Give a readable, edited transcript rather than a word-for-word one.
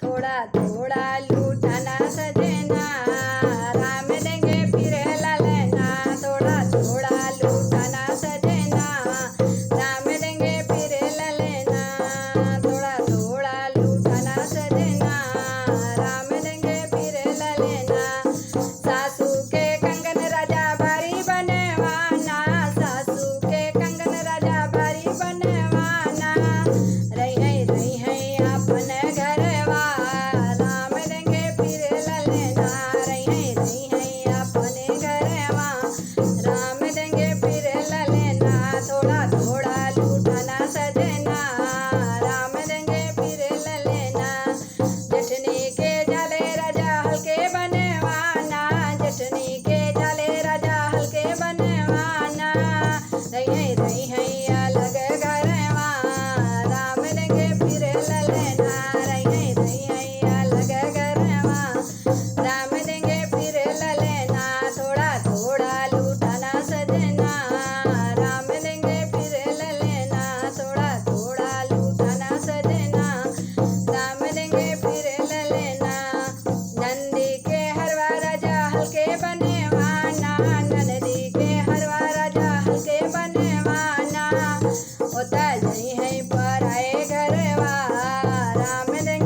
थोड़ा थोड़ा लूटाना सजना, राम देंगे फिर ललना। थोड़ा थोड़ा लूटाना सजना, राम देंगे फिर ललना। थोड़ा थोड़ा लूटाना सजना, राम देंगे फिर ललना। सासू के कंगन राजा भारी बनवाना, सासू के कंगन राजा भारी बनवाना। रही है अपन घरवा, राम देंगे फिर ललना। रही है अपने घरवा, राम देंगे फिर ललना। थोड़ा थोड़ा लूटाना सजना, राम देंगे फिर ललना। जठनी के जाले राजा हल्के बनवाना, जठनी के जाले राजा हल्के बनवाना। रही है अलग घरवा, राम देंगे फिर ललना। रही है अलग घरवा, राम देंगे फिर ललना। थोड़ा थोड़ा लूटाना सजना, राम देंगे फिर ललना। थोड़ा थोड़ा लूटाना सजना, राम देंगे फिर ललना। नंदी के हरवा राजा हल्के बनवाना, नंदी के हरवा राजा हल्के बनवाना। होता जही है पराए घरवा, राम देंगे